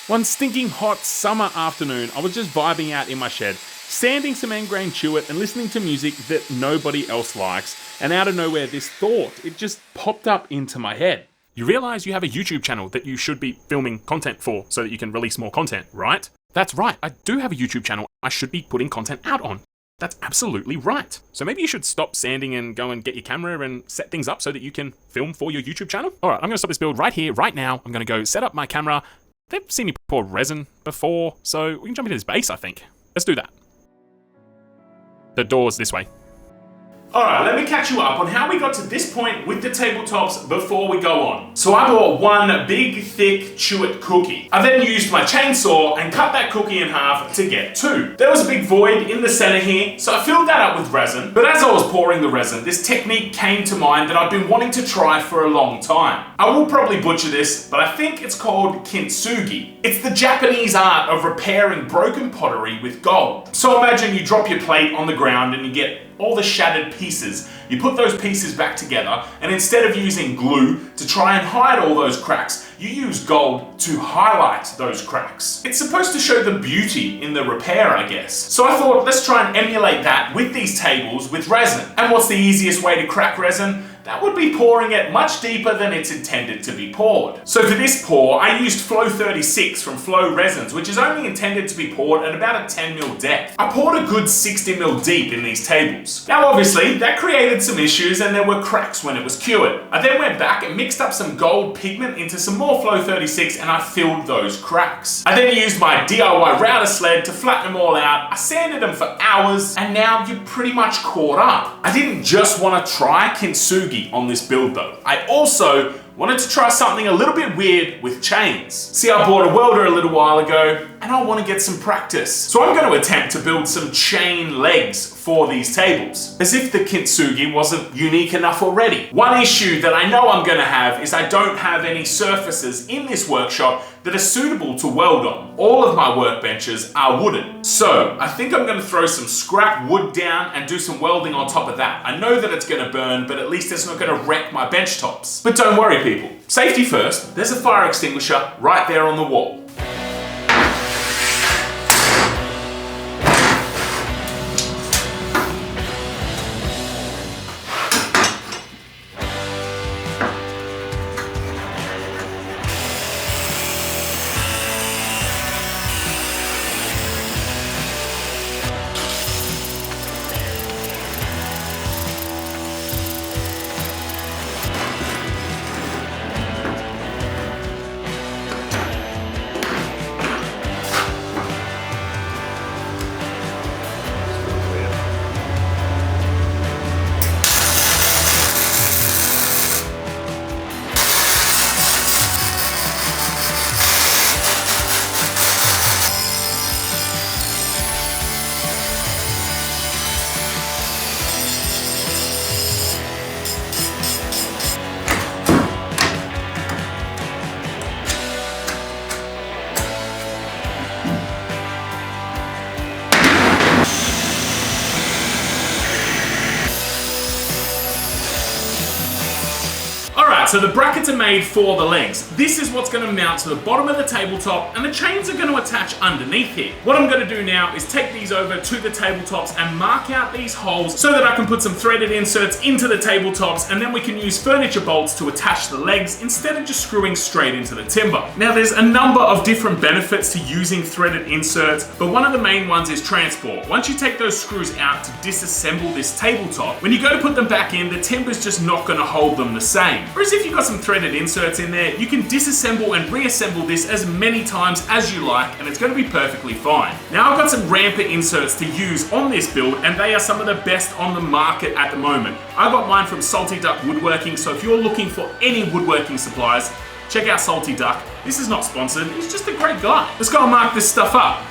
One stinking hot summer afternoon, I was just vibing out in my shed, sanding some end grain chewit and listening to music that nobody else likes, and out of nowhere this thought, it just popped up into my head. You realise you have a YouTube channel that you should be filming content for so that you can release more content, right? That's right, I do have a YouTube channel I should be putting content out on. That's absolutely right. So maybe you should stop sanding and go and get your camera and set things up so that you can film for your YouTube channel. All right, I'm gonna stop this build right here, right now. I'm gonna go set up my camera. They've seen me pour resin before, so we can jump into this base, I think. Let's do that. The door's this way. Alright, let me catch you up on how we got to this point with the tabletops before we go on. So I bought one big, thick chewit cookie. I then used my chainsaw and cut that cookie in half to get two. There was a big void in the center here, so I filled that up with resin. But as I was pouring the resin, this technique came to mind that I've been wanting to try for a long time. I will probably butcher this, but I think it's called kintsugi. It's the Japanese art of repairing broken pottery with gold. So imagine you drop your plate on the ground and you get all the shattered pieces. You put those pieces back together, and instead of using glue to try and hide all those cracks, you use gold to highlight those cracks. It's supposed to show the beauty in the repair, I guess. So I thought, let's try and emulate that with these tables with resin. And what's the easiest way to crack resin? That would be pouring it much deeper than it's intended to be poured. So for this pour, I used Flow 36 from Flow Resins, which is only intended to be poured at about a 10mm depth. I poured a good 60mm deep in these tables. Now obviously, that created some issues and there were cracks when it was cured. I then went back and mixed up some gold pigment into some more Flow 36 and I filled those cracks. I then used my DIY router sled to flatten them all out. I sanded them for hours and now you're pretty much caught up. I didn't just want to try kintsugi on this build though. I also wanted to try something a little bit weird with chains. See, I bought a welder a little while ago and I want to get some practice. So I'm going to attempt to build some chain legs for these tables, as if the kintsugi wasn't unique enough already. One issue that I know I'm going to have is I don't have any surfaces in this workshop that are suitable to weld on. All of my workbenches are wooden. So I think I'm going to throw some scrap wood down and do some welding on top of that. I know that it's going to burn, but at least it's not going to wreck my bench tops. But don't worry people, safety first. There's a fire extinguisher right there on the wall. So the brackets are made for the legs. This is what's going to mount to the bottom of the tabletop and the chains are going to attach underneath here. What I'm going to do now is take these over to the tabletops and mark out these holes so that I can put some threaded inserts into the tabletops and then we can use furniture bolts to attach the legs instead of just screwing straight into the timber. Now there's a number of different benefits to using threaded inserts, but one of the main ones is transport. Once you take those screws out to disassemble this tabletop, when you go to put them back in, the timber's just not going to hold them the same. Whereas if you've got some threaded inserts in there, you can disassemble and reassemble this as many times as you like and it's going to be perfectly fine. Now I've got some ramper inserts to use on this build and they are some of the best on the market at the moment. I got mine from Salty Duck Woodworking, so if you're looking for any woodworking supplies, check out Salty Duck. This is not sponsored, he's just a great guy. Let's go and mark this stuff up.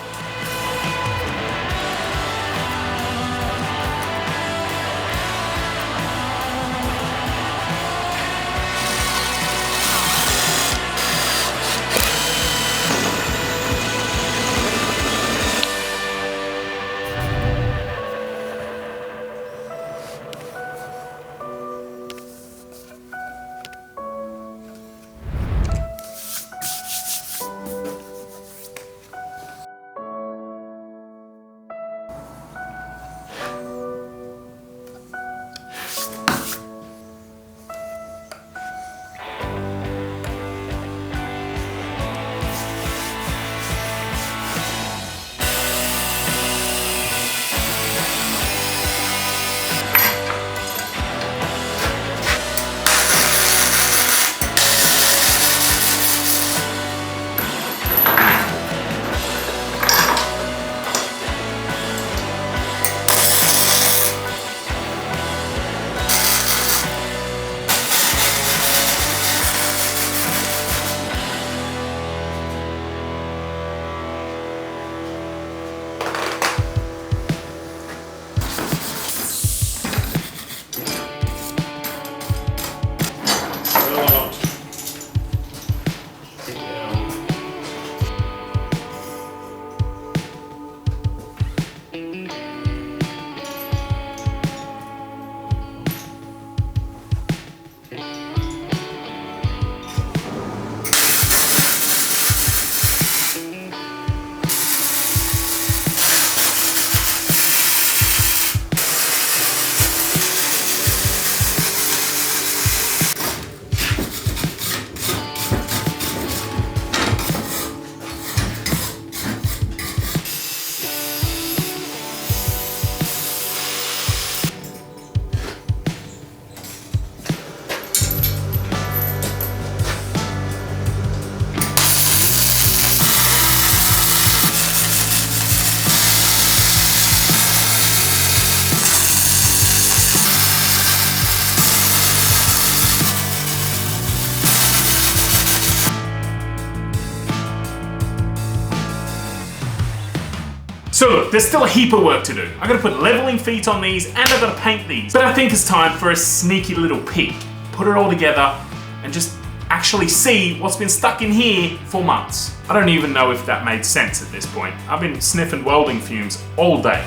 So look, there's still a heap of work to do. I gotta put leveling feet on these and I gotta paint these. But I think it's time for a sneaky little peek. Put it all together and just actually see what's been stuck in here for months. I don't even know if that made sense at this point. I've been sniffing welding fumes all day.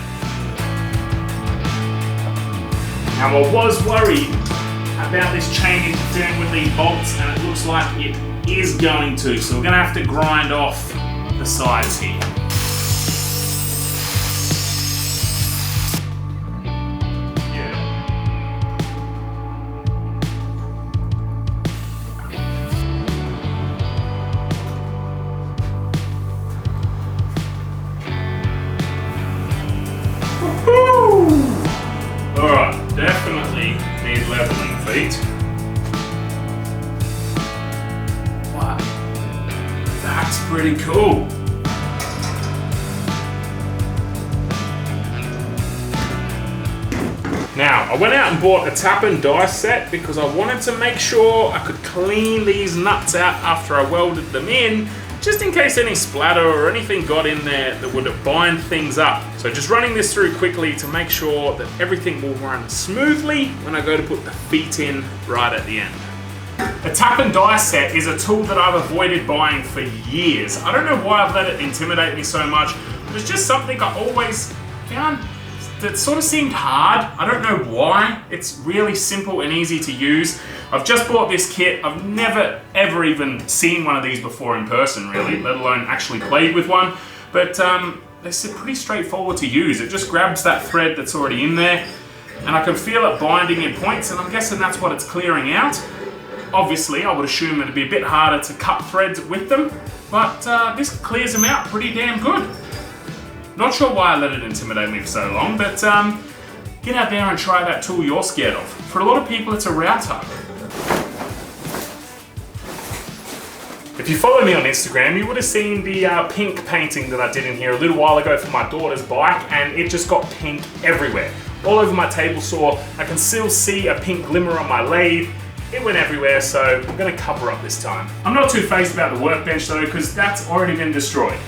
Now I was worried about this chain interfering with these bolts and it looks like it is going to. So we're gonna have to grind off the sides here. Alright, definitely need leveling feet. Wow, that's pretty cool. Now, I went out and bought a tap and die set because I wanted to make sure I could clean these nuts out after I welded them in, just in case any splatter or anything got in there that would have bind things up. So just running this through quickly to make sure that everything will run smoothly when I go to put the feet in right at the end. A tap and die set is a tool that I've avoided buying for years. I don't know why I've let it intimidate me so much, but it's just something I always found that sort of seemed hard. I don't know why. It's really simple and easy to use. I've just bought this kit. I've never ever even seen one of these before in person really, let alone actually played with one. But they're pretty straightforward to use. It just grabs that thread that's already in there and I can feel it binding in points and I'm guessing that's what it's clearing out. Obviously, I would assume it'd be a bit harder to cut threads with them, but this clears them out pretty damn good. Not sure why I let it intimidate me for so long, but get out there and try that tool you're scared of. For a lot of people, it's a router. If you follow me on Instagram, you would have seen the pink painting that I did in here a little while ago for my daughter's bike, and it just got pink everywhere. All over my table saw. I can still see a pink glimmer on my lathe. It went everywhere, so I'm gonna cover up this time. I'm not too phased about the workbench though, because that's already been destroyed.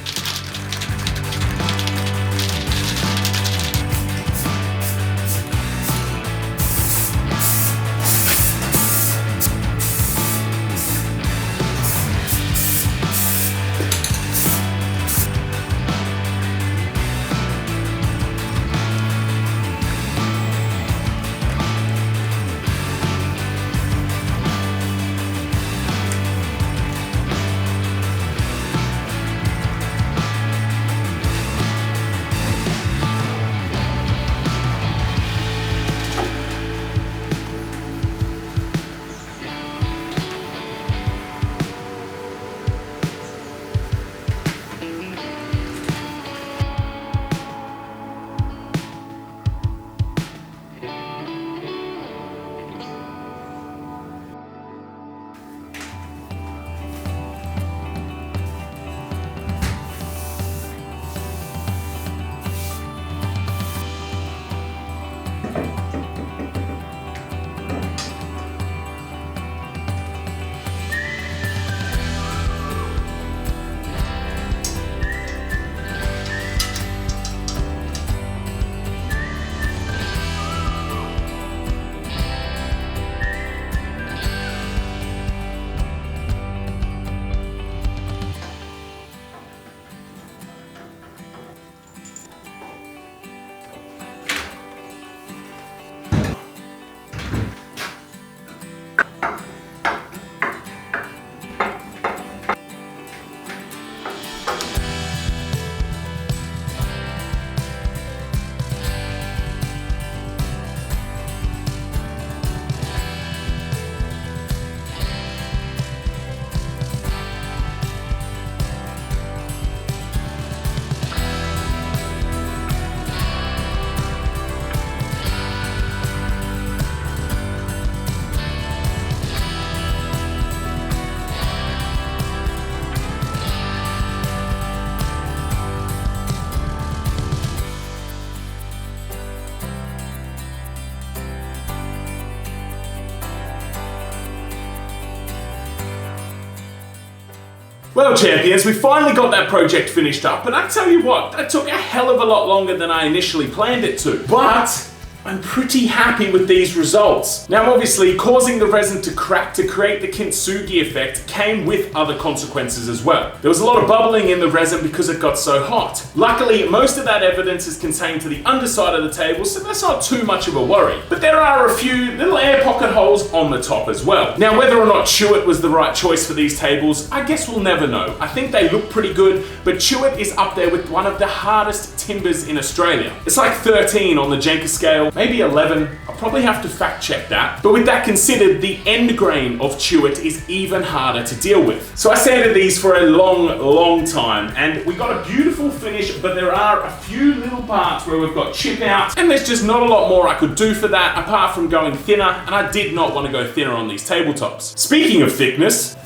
Well, champions, we finally got that project finished up, and I tell you what, that took a hell of a lot longer than I initially planned it to. But I'm pretty happy with these results. Now obviously, causing the resin to crack to create the kintsugi effect came with other consequences as well. There was a lot of bubbling in the resin because it got so hot. Luckily, most of that evidence is contained to the underside of the table, so that's not too much of a worry. But there are a few little air pocket holes on the top as well. Now, whether or not Chewit was the right choice for these tables, I guess we'll never know. I think they look pretty good, but Chewit is up there with one of the hardest timbers in Australia. It's like 13 on the Jenker scale, maybe 11. I'll probably have to fact check that. But with that considered, the end grain of Chewit is even harder to deal with. So I sanded these for a long time, and we got a beautiful finish, but there are a few little parts where we've got chip out, and there's just not a lot more I could do for that apart from going thinner, and I did not want to go thinner on these tabletops. Speaking of thickness,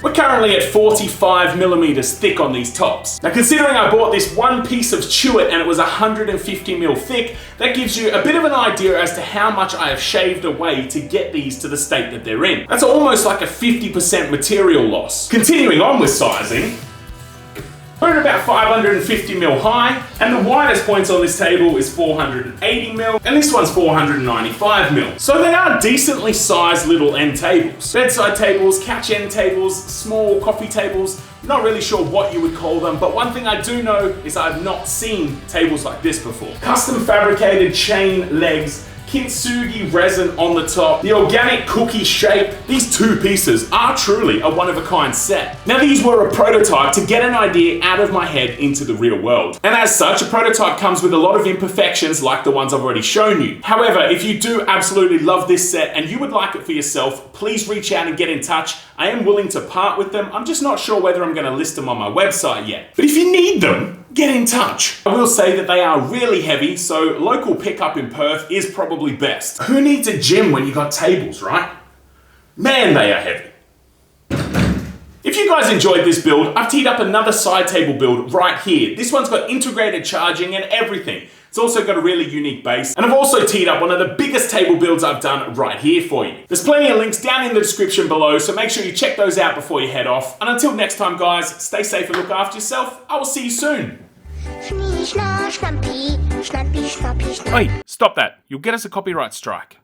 we're currently at 45 millimeters thick on these tops. Now, considering I bought this one piece of Chewit and it was 150 mil thick, that gives you a bit of an idea as to how much I have shaved away to get these to the state that they're in. That's almost like a 50% material loss. Continuing on with sizing, we're at about 550 mil high, and the widest points on this table is 480 mil, and this one's 495 mil. So they are decently sized little end tables. Bedside tables, couch end tables, small coffee tables, not really sure what you would call them, but one thing I do know is I've not seen tables like this before. Custom fabricated chain legs, kintsugi resin on the top, the organic cookie shape. These two pieces are truly a one-of-a-kind set. Now, these were a prototype to get an idea out of my head into the real world. And as such, a prototype comes with a lot of imperfections like the ones I've already shown you. However, if you do absolutely love this set and you would like it for yourself, please reach out and get in touch. I am willing to part with them. I'm just not sure whether I'm going to list them on my website yet. But if you need them, get in touch. I will say that they are really heavy, so local pickup in Perth is probably best. Who needs a gym when you got tables, right? Man, they are heavy. If you guys enjoyed this build, I've teed up another side table build right here. This one's got integrated charging and everything. It's also got a really unique base, and I've also teed up one of the biggest table builds I've done right here for you. There's plenty of links down in the description below, so make sure you check those out before you head off. And until next time, guys, stay safe and look after yourself. I will see you soon. Wait, stop that. You'll get us a copyright strike.